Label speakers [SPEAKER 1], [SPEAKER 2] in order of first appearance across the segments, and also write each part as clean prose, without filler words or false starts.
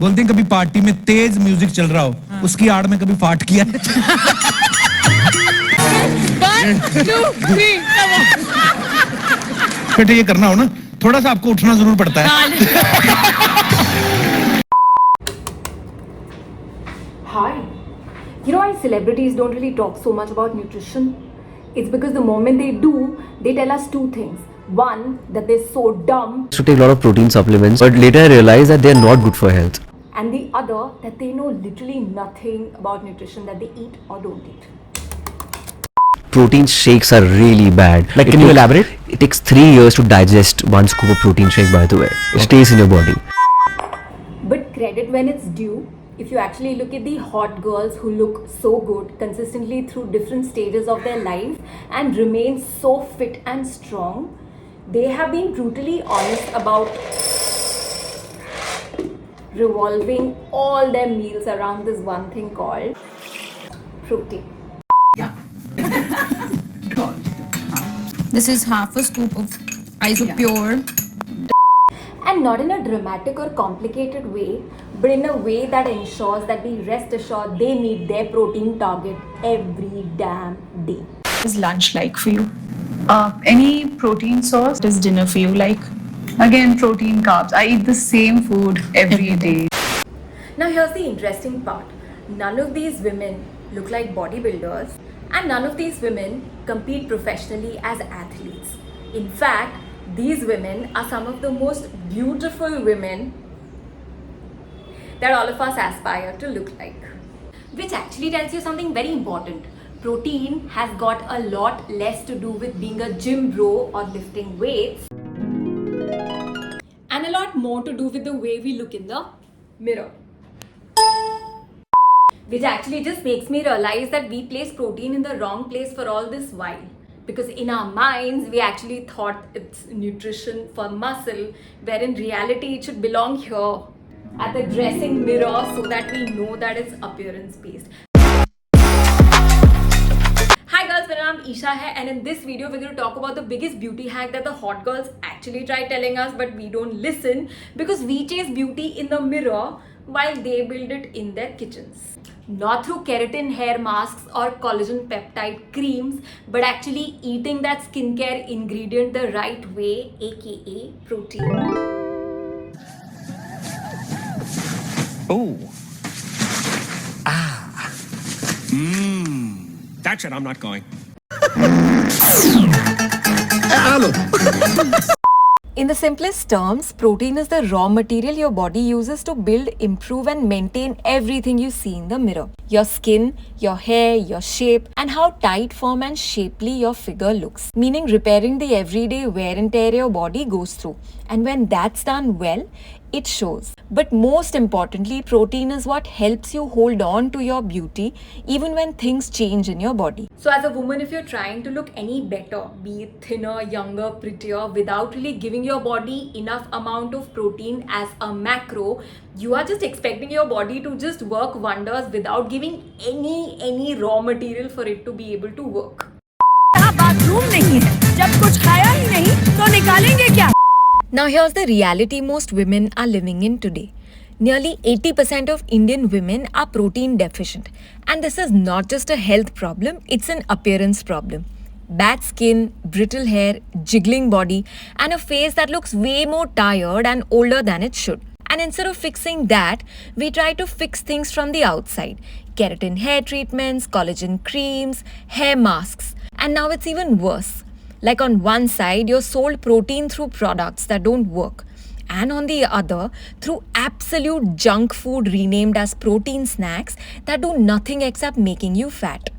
[SPEAKER 1] बोलते हैं कभी पार्टी में तेज म्यूजिक चल रहा हो, उसकी आड़ में कभी फाट किया है?
[SPEAKER 2] 1, 2, 3
[SPEAKER 1] बेटे ये करना हो ना, थोड़ा सा आपको उठना जरूर पड़ता है।
[SPEAKER 3] Hi. You know why celebrities don't really talk so much about nutrition? It's because the moment they do, they tell us two things. One, that they're so dumb.
[SPEAKER 4] To take a lot of protein supplements, but later I realized that they are not good for health.
[SPEAKER 3] And the other, that they know literally nothing about nutrition that they eat or don't eat.
[SPEAKER 4] Protein shakes are really bad. Like, can you elaborate? It takes 3 years to digest one scoop of protein shake, by the way. It stays in your body.
[SPEAKER 3] But credit when it's due. If you actually look at the hot girls who look so good consistently through different stages of their life and remain so fit and strong, they have been brutally honest about revolving all their meals around this one thing called protein.
[SPEAKER 2] This is half a scoop of Isopure.
[SPEAKER 3] And not in a dramatic or complicated way, but in a way that ensures that we rest assured they meet their protein target every damn day.
[SPEAKER 5] What is lunch like for you? Any protein source is dinner for you. Like, again, protein, carbs. I eat the same food every day.
[SPEAKER 3] Now here's the interesting part. None of these women look like bodybuilders, and none of these women compete professionally as athletes. In fact, these women are some of the most beautiful women that all of us aspire to look like. Which actually tells you something very important. Protein has got a lot less to do with being a gym bro or lifting weights, and a lot more to do with the way we look in the mirror. Which actually just makes me realize that we place protein in the wrong place for all this while. Because in our minds, we actually thought it's nutrition for muscle, where in reality it should belong here at the dressing mirror so that we know that it's appearance based. Hi girls, my name is Isha hai, and in this video we're going to talk about the biggest beauty hack that the hot girls actually try telling us, but we don't listen because we chase beauty in the mirror while they build it in their kitchens. Not through keratin hair masks or collagen peptide creams, but actually eating that skincare ingredient the right way, aka protein.
[SPEAKER 6] Oh. Ah. That's it, I'm not going.
[SPEAKER 3] In the simplest terms, protein is the raw material your body uses to build, improve and maintain everything you see in the mirror. Your skin, your hair, your shape and how tight, firm and shapely your figure looks. Meaning repairing the everyday wear and tear your body goes through. And when that's done well, it shows. But most importantly, protein is what helps you hold on to your beauty even when things change in your body. So as a woman, if you're trying to look any better, be it thinner, younger, prettier, without really giving your body enough amount of protein as a macro, you are just expecting your body to just work wonders without giving any raw material for it to be able to work.
[SPEAKER 2] Bathroom नहीं है, जब कुछ खाया ही नहीं तो निकालेंगे क्या?
[SPEAKER 3] Now here's the reality most women are living in today. Nearly 80% of Indian women are protein deficient. And this is not just a health problem, it's an appearance problem. Bad skin, brittle hair, jiggling body, and a face that looks way more tired and older than it should. And instead of fixing that, we try to fix things from the outside. Keratin hair treatments, collagen creams, hair masks. And now it's even worse. Like on one side, you're sold protein through products that don't work. And on the other, through absolute junk food renamed as protein snacks that do nothing except making you fat.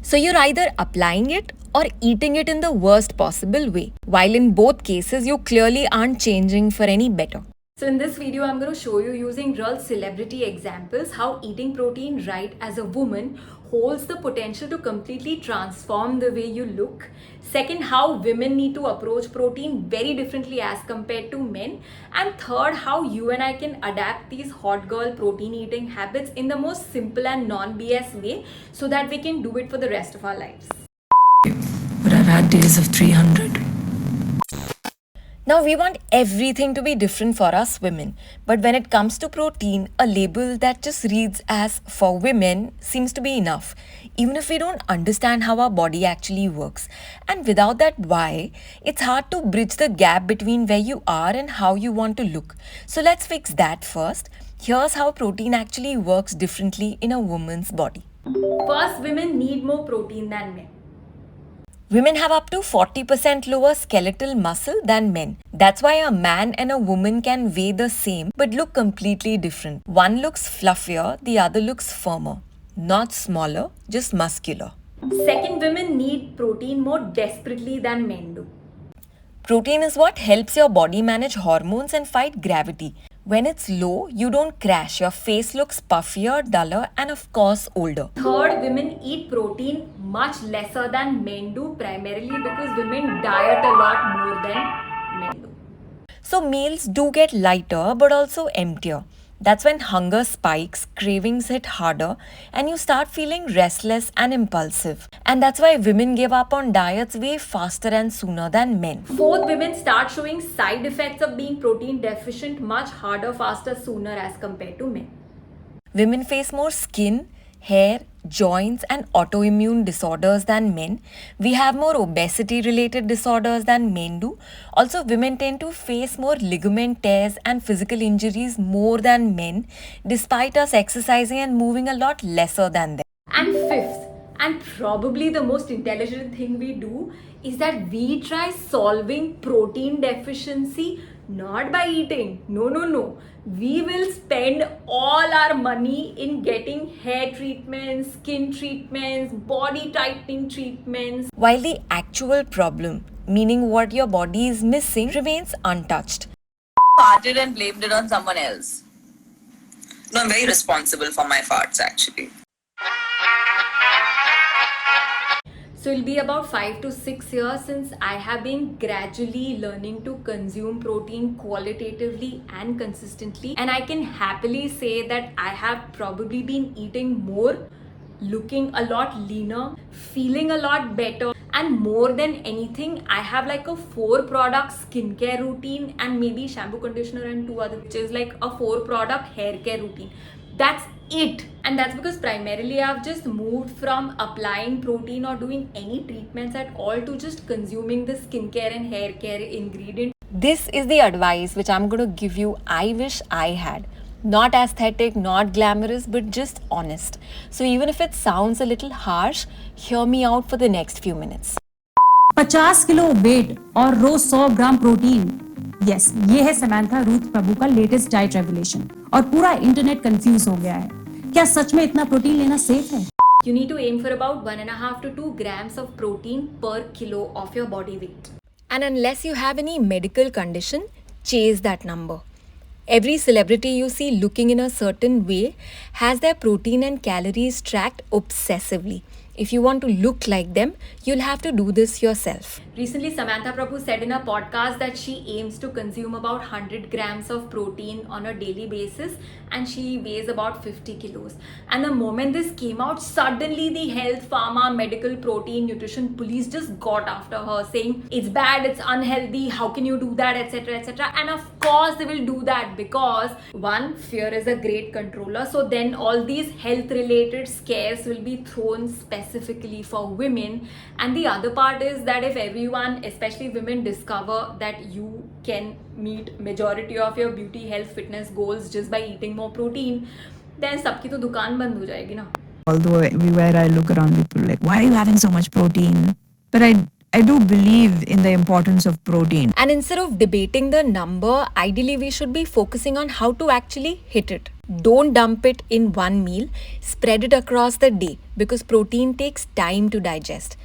[SPEAKER 3] So you're either applying it or eating it in the worst possible way. While in both cases, you clearly aren't changing for any better. So in this video, I'm going to show you using real celebrity examples how eating protein right as a woman holds the potential to completely transform the way you look. Second, how women need to approach protein very differently as compared to men. And third, how you and I can adapt these hot girl protein eating habits in the most simple and non-BS way so that we can do it for the rest of our lives.
[SPEAKER 5] But I've had days of 300.
[SPEAKER 3] Now, we want everything to be different for us women, but when it comes to protein, a label that just reads as for women seems to be enough, even if we don't understand how our body actually works. And without that why, it's hard to bridge the gap between where you are and how you want to look. So, let's fix that first. Here's how protein actually works differently in a woman's body.
[SPEAKER 2] First, women need more protein than men.
[SPEAKER 3] Women have up to 40% lower skeletal muscle than men. That's why a man and a woman can weigh the same but look completely different. One looks fluffier, the other looks firmer. Not smaller, just muscular.
[SPEAKER 2] Second, women need protein more desperately than men do.
[SPEAKER 3] Protein is what helps your body manage hormones and fight gravity. When it's low, you don't crash. Your face looks puffier, duller, and of course older.
[SPEAKER 2] Third, women eat protein much lesser than men do, primarily because women diet a lot more than men do.
[SPEAKER 3] So meals do get lighter but also emptier. That's when hunger spikes, cravings hit harder, and you start feeling restless and impulsive. And that's why women give up on diets way faster and sooner than men.
[SPEAKER 2] Fourth, women start showing side effects of being protein deficient much harder, faster, sooner as compared to men.
[SPEAKER 3] Women face more skin, hair, joints, and autoimmune disorders than men. We have more obesity related disorders than men do. Also, women tend to face more ligament tears and physical injuries more than men, despite us exercising and moving a lot lesser than them.
[SPEAKER 2] And fifth, and probably the most intelligent thing we do, is that we try solving protein deficiency not by eating. No. We will spend all our money in getting hair treatments, skin treatments, body tightening treatments.
[SPEAKER 3] While the actual problem, meaning what your body is missing, remains untouched.
[SPEAKER 6] Farted and blamed it on someone else. No, I'm very responsible for my farts actually.
[SPEAKER 2] So it'll be about 5 to 6 years since I have been gradually learning to consume protein qualitatively and consistently. And I can happily say that I have probably been eating more, looking a lot leaner, feeling a lot better. And more than anything, I have like a 4-product skincare routine and maybe shampoo, conditioner and 2 other, which is like a 4-product hair care routine. That's it. And that's because primarily I've just moved from applying protein or doing any treatments at all to just consuming the skincare and hair care ingredient.
[SPEAKER 3] This is the advice which I'm going to give you. I wish I had. Not aesthetic, not glamorous, but just honest. So even if it sounds a little harsh, hear me out for the next few minutes.
[SPEAKER 7] 50 kilo weight और रोज 100 gram protein. Yes, ये है Samantha Ruth प्रभु का latest diet revolution और पूरा internet confuse हो गया है। क्या सच में इतना प्रोटीन लेना सेफ है?
[SPEAKER 2] You need to aim for about 1.5 to 2 grams of protein per kilo of your body weight.
[SPEAKER 3] And unless you have any medical condition, chase that number. Every celebrity you see looking in a certain way has their protein and calories tracked obsessively. If you want to look like them, you'll have to do this yourself.
[SPEAKER 2] Recently, Samantha Prabhu said in a podcast that she aims to consume about 100 grams of protein on a daily basis and she weighs about 50 kilos. And the moment this came out, suddenly the health, pharma, medical, protein, nutrition police just got after her saying, it's bad, it's unhealthy, how can you do that, etc, etc. And of course they will do that because one, fear is a great controller. So then all these health related scares will be thrown specifically for women. And the other part is that if everyone, especially women, discover that you can meet majority of your beauty, health, fitness goals just by eating more protein, then सबकी तो दुकान बंद हो जाएगी ना.
[SPEAKER 8] Although everywhere I look around, people are like, why are you having so much protein? But I do believe in the importance of protein.
[SPEAKER 3] And instead of debating the number, ideally we should be focusing on how to actually hit it. Don't dump it in one meal, spread it across the day because protein takes time to digest.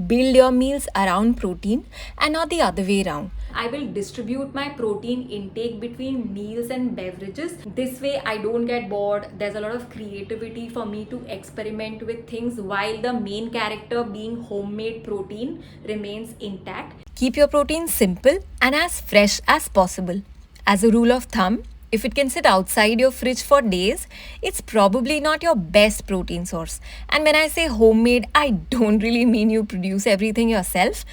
[SPEAKER 3] Build your meals around protein and not the other way around.
[SPEAKER 2] I will distribute my protein intake between meals and beverages. This way I don't get bored. There's a lot of creativity for me to experiment with things while the main character being homemade protein remains intact.
[SPEAKER 3] Keep your protein simple and as fresh as possible. As a rule of thumb, if it can sit outside your fridge for days, it's probably not your best protein source. And when I say homemade, I don't really mean you produce everything yourself.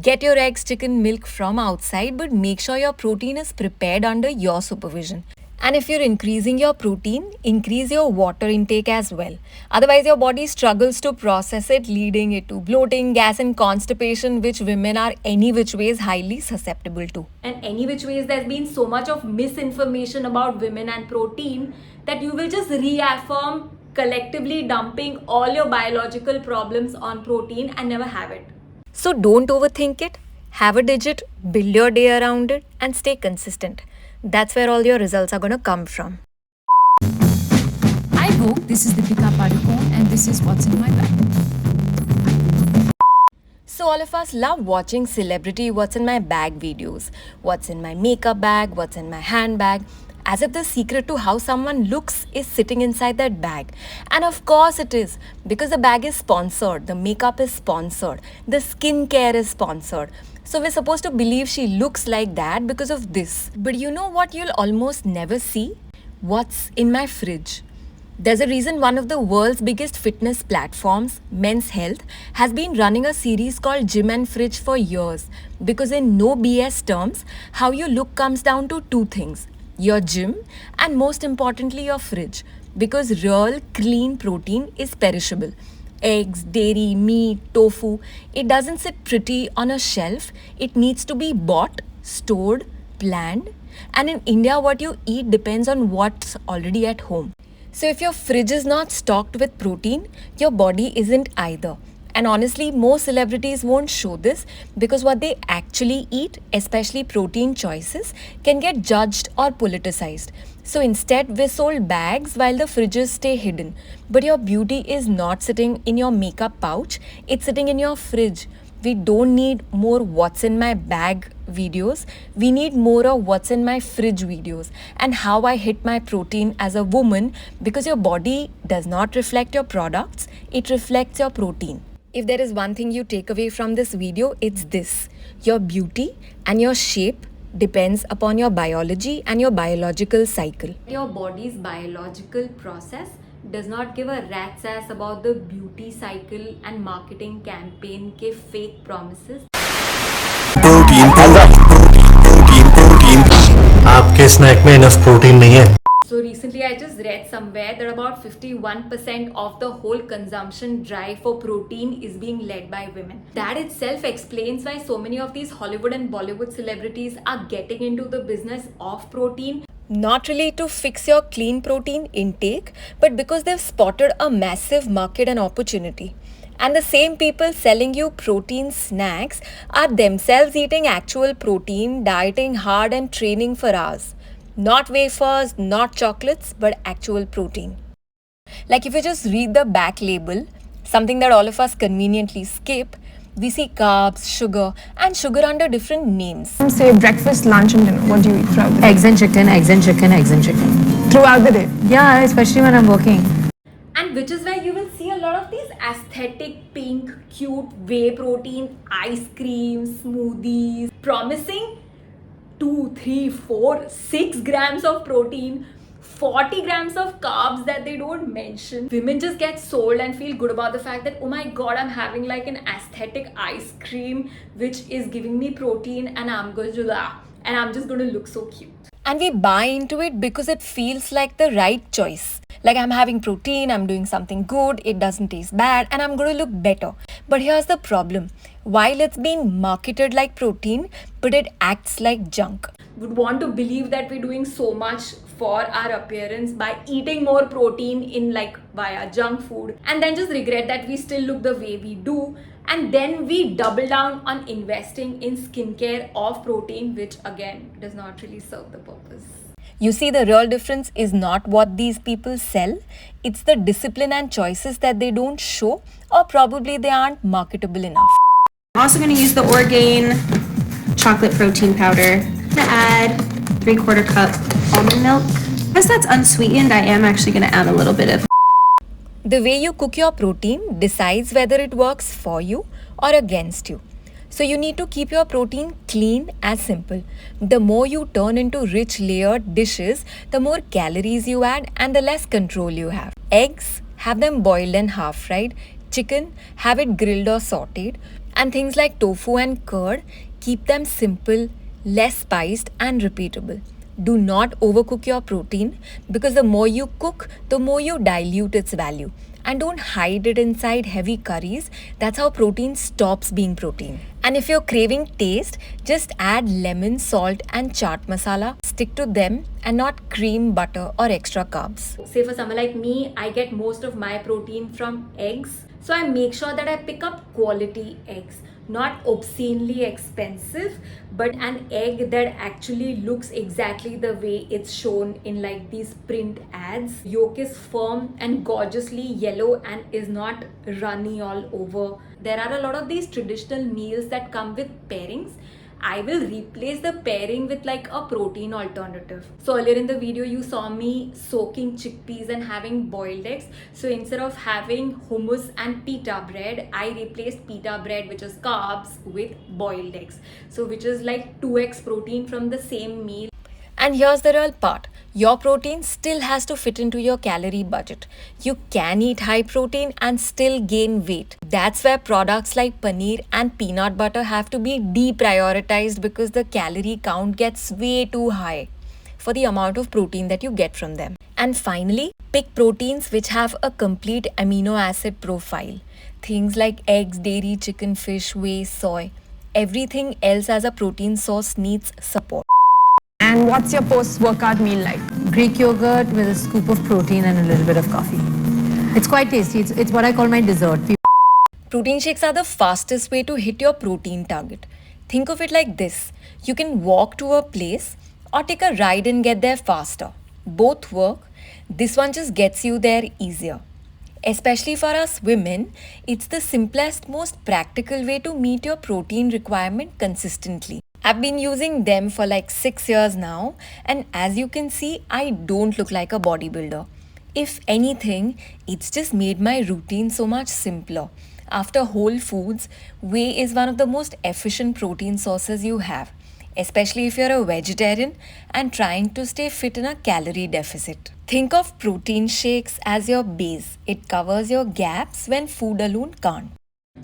[SPEAKER 3] Get your eggs, chicken, milk from outside, but make sure your protein is prepared under your supervision. And if you're increasing your protein, increase your water intake as well. Otherwise, your body struggles to process it, leading it to bloating, gas, and constipation, which women are any which ways highly susceptible to.
[SPEAKER 2] And any which ways, there's been so much of misinformation about women and protein that you will just reaffirm collectively dumping all your biological problems on protein and never have it.
[SPEAKER 3] So don't overthink it. Have a digit, build your day around it, and stay consistent. That's where all your results are going to come from.
[SPEAKER 7] Hi Vogue, this is Deepika Padukone and this is What's in My Bag.
[SPEAKER 3] So all of us love watching celebrity what's in my bag videos. What's in my makeup bag, what's in my handbag. As if the secret to how someone looks is sitting inside that bag. And of course it is, because the bag is sponsored, the makeup is sponsored, the skincare is sponsored. So we're supposed to believe she looks like that because of this. But you know what you'll almost never see? What's in my fridge. There's a reason one of the world's biggest fitness platforms, Men's Health, has been running a series called Gym and Fridge for years. Because in no BS terms, how you look comes down to two things. Your gym and most importantly your fridge. Because real clean protein is perishable. Eggs, dairy, meat, tofu, it doesn't sit pretty on a shelf. It needs to be bought, stored, planned. And in India, what you eat depends on what's already at home. So if your fridge is not stocked with protein, your body isn't either. And honestly, most celebrities won't show this because what they actually eat, especially protein choices, can get judged or politicized. So instead, we're sold bags while the fridges stay hidden. But your beauty is not sitting in your makeup pouch, it's sitting in your fridge. We don't need more what's in my bag videos. We need more of what's in my fridge videos and how I hit my protein as a woman, because your body does not reflect your products, it reflects your protein. If there is one thing you take away from this video, it's this. Your beauty and your shape depends upon your biology and your biological cycle.
[SPEAKER 2] Your body's biological process does not give a rat's ass about the beauty cycle and marketing campaign ke fake promises.
[SPEAKER 9] आपके snack में enough protein नहीं है.
[SPEAKER 2] So recently I just read somewhere that about 51% of the whole consumption drive for protein is being led by women. That itself explains why so many of these Hollywood and Bollywood celebrities are getting into the business of protein.
[SPEAKER 3] Not really to fix your clean protein intake, but because they've spotted a massive market and opportunity. And the same people selling you protein snacks are themselves eating actual protein, dieting hard and training for hours. Not wafers, not chocolates, but actual protein. Like if you just read the back label, something that all of us conveniently skip, we see carbs, sugar, and sugar under different names.
[SPEAKER 8] Say breakfast, lunch, and dinner. What do you eat throughout the day?
[SPEAKER 7] Eggs and chicken, eggs and chicken, eggs and chicken.
[SPEAKER 8] Throughout the day.
[SPEAKER 7] Yeah, especially when I'm working.
[SPEAKER 2] And which is where you will see a lot of these aesthetic, pink, cute whey protein, ice cream, smoothies, promising 2, 3, 4, 6 grams of protein, 40 grams of carbs that they don't mention. Women just get sold and feel good about the fact that, oh my god, I'm having like an aesthetic ice cream which is giving me protein and I'm going to and I'm just going to look so cute.
[SPEAKER 3] And we buy into it because it feels like the right choice. Like I'm having protein, I'm doing something good, it doesn't taste bad, and I'm going to look better. But here's the problem. While it's being marketed like protein, but it acts like junk.
[SPEAKER 2] Would want to believe that we're doing so much for our appearance by eating more protein in like via junk food, and then just regret that we still look the way we do, and then we double down on investing in skincare of protein, which again does not really serve the purpose.
[SPEAKER 3] You see, the real difference is not what these people sell, it's the discipline and choices that they don't show, or probably they aren't marketable enough.
[SPEAKER 10] I'm also going to use the Orgain chocolate protein powder to add 3/4 cup almond milk. Because that's unsweetened, I am actually going to add a little bit of.
[SPEAKER 3] The way you cook your protein decides whether it works for you or against you. So you need to keep your protein clean and simple. The more you turn into rich layered dishes, the more calories you add and the less control you have. Eggs, have them boiled and half fried. Chicken, have it grilled or sauteed. And things like tofu and curd, keep them simple, less spiced, and repeatable. Do not overcook your protein because the more you cook, the more you dilute its value. And don't hide it inside heavy curries. That's how protein stops being protein. And if you're craving taste, just add lemon, salt, and chaat masala. Stick to them and not cream, butter, or extra carbs.
[SPEAKER 2] Say for someone like me, I get most of my protein from eggs. So I make sure that I pick up quality eggs. Not obscenely expensive, but an egg that actually looks exactly the way it's shown in like these print ads. Yolk is firm and gorgeously yellow and is not runny all over. There are a lot of these traditional meals that come with pairings. I will replace the pairing with like a protein alternative. So earlier in the video you saw me soaking chickpeas and having boiled eggs. So instead of having hummus and pita bread, I replaced pita bread, which is carbs, with boiled eggs. So which is like 2x protein from the same meal.
[SPEAKER 3] And here's the real part. Your protein still has to fit into your calorie budget. You can eat high protein and still gain weight. That's where products like paneer and peanut butter have to be deprioritized because the calorie count gets way too high for the amount of protein that you get from them. And finally, pick proteins which have a complete amino acid profile. Things like eggs, dairy, chicken, fish, whey, soy. Everything else as a protein source needs support.
[SPEAKER 8] And what's your post-workout meal like?
[SPEAKER 7] Greek yogurt with a scoop of protein and a little bit of coffee. It's quite tasty. It's what I call my dessert.
[SPEAKER 3] Protein shakes are the fastest way to hit your protein target. Think of it like this. You can walk to a place or take a ride and get there faster. Both work. This one just gets you there easier. Especially for us women, it's the simplest, most practical way to meet your protein requirement consistently. I've been using them for like 6 years now, and as you can see, I don't look like a bodybuilder. If anything, it's just made my routine so much simpler. After Whole Foods, whey is one of the most efficient protein sources you have, especially if you're a vegetarian and trying to stay fit in a calorie deficit. Think of protein shakes as your base. It covers your gaps when food alone can't.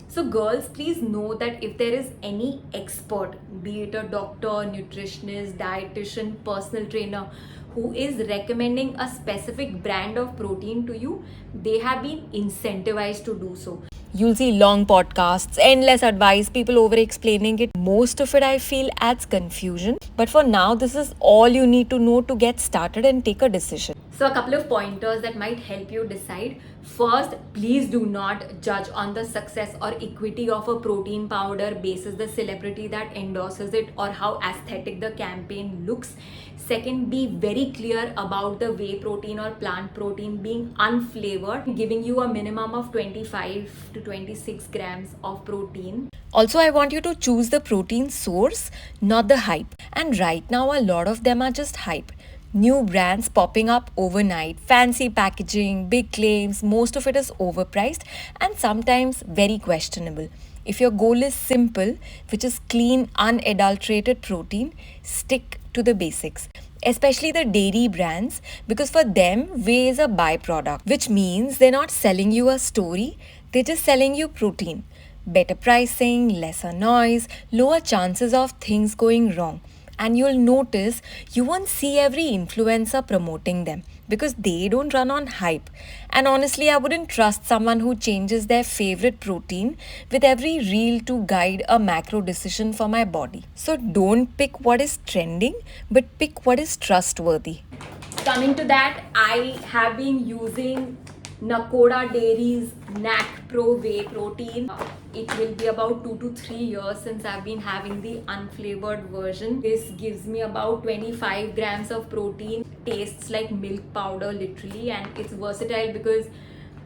[SPEAKER 2] So girls, please know that if there is any expert, be it a doctor, nutritionist, dietitian, personal trainer, who is recommending a specific brand of protein to you, they have been incentivized to do so.
[SPEAKER 3] You'll see long podcasts, endless advice, people over explaining it. Most of it I feel adds confusion. But for now, this is all you need to know to get started and take a decision.
[SPEAKER 2] So a couple of pointers that might help you decide. First, please do not judge on the success or equity of a protein powder basis the celebrity that endorses it or how aesthetic the campaign looks. Second, be very clear about the whey protein or plant protein being unflavored, giving you a minimum of 25 to 26 grams of protein.
[SPEAKER 3] Also, I want you to choose the protein source, not the hype. And right now, a lot of them are just hype. New brands popping up overnight, fancy packaging, big claims, most of it is overpriced and sometimes very questionable. If your goal is simple, which is clean, unadulterated protein, stick to the basics. Especially the dairy brands, because for them, whey is a byproduct, which means they're not selling you a story, they're just selling you protein. Better pricing, lesser noise, lower chances of things going wrong. And you'll notice you won't see every influencer promoting them because they don't run on hype. And honestly, I wouldn't trust someone who changes their favorite protein with every reel to guide a macro decision for my body. So don't pick what is trending, but pick what is trustworthy.
[SPEAKER 2] Coming to that, I have been using Nakoda Dairy's NAC Pro Whey Protein. It will be about 2 to 3 years since I've been having the unflavored version. This gives me about 25 grams of protein. Tastes like milk powder literally, and it's versatile because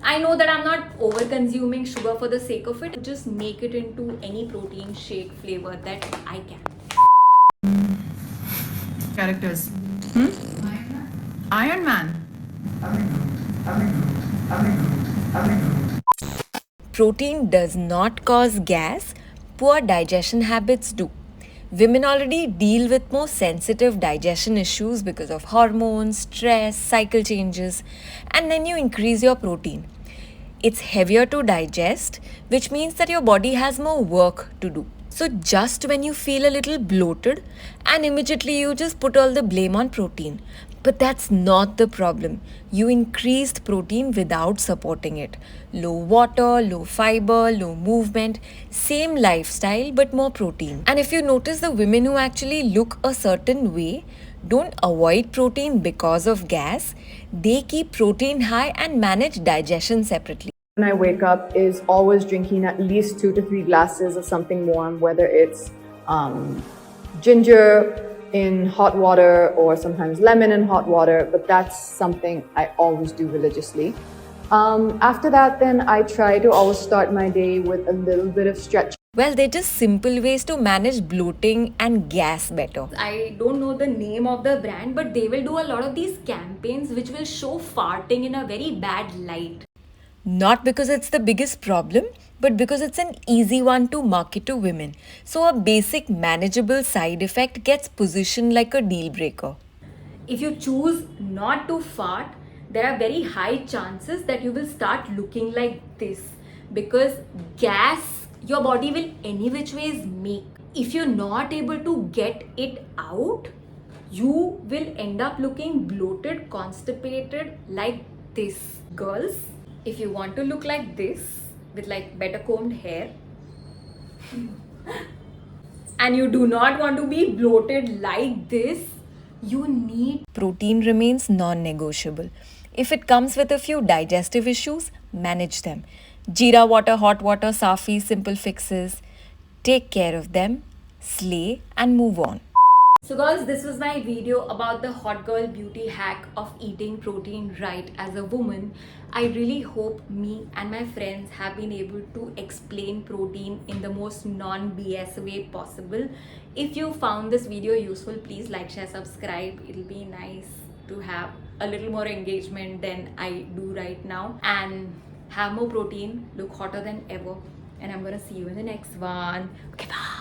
[SPEAKER 2] I know that I'm not over consuming sugar for the sake of it. Just make it into any protein shake flavor that I can.
[SPEAKER 8] Characters. Iron Man.
[SPEAKER 3] Protein does not cause gas, poor digestion habits do. Women already deal with more sensitive digestion issues because of hormones, stress, cycle changes, and then you increase your protein. It's heavier to digest, which means that your body has more work to do. So just when you feel a little bloated, and immediately you just put all the blame on protein. But that's not the problem. You increased protein without supporting it. Low water, low fiber, low movement, same lifestyle but more protein. And if you notice, the women who actually look a certain way don't avoid protein because of gas. They keep protein high and manage digestion separately.
[SPEAKER 11] When I wake up is always drinking at least 2 to 3 glasses of something warm, whether it's ginger in hot water or sometimes lemon in hot water, but that's something I always do religiously. After that, then I try to always start my day with a little bit of stretch.
[SPEAKER 3] Well, they're just simple ways to manage bloating and gas better.
[SPEAKER 2] I don't know the name of the brand, but they will do a lot of these campaigns which will show farting in a very bad light.
[SPEAKER 3] Not because it's the biggest problem, but because it's an easy one to market to women. So a basic manageable side effect gets positioned like a deal breaker.
[SPEAKER 2] If you choose not to fart, there are very high chances that you will start looking like this, because gas your body will any which ways make. If you're not able to get it out, you will end up looking bloated, constipated like this. Girls, if you want to look like this with like better combed hair and you do not want to be bloated like this, you need
[SPEAKER 3] protein remains non-negotiable. If it comes with a few digestive issues, manage them. Jeera water, hot water, safi, simple fixes. Take care of them, slay and move on.
[SPEAKER 2] So girls, this was my video about the hot girl beauty hack of eating protein right as a woman. I really hope me and my friends have been able to explain protein in the most non-BS way possible. If you found this video useful, please like, share, subscribe. It'll be nice to have a little more engagement than I do right now. And have more protein, look hotter than ever. And I'm gonna see you in the next one. Okay, bye.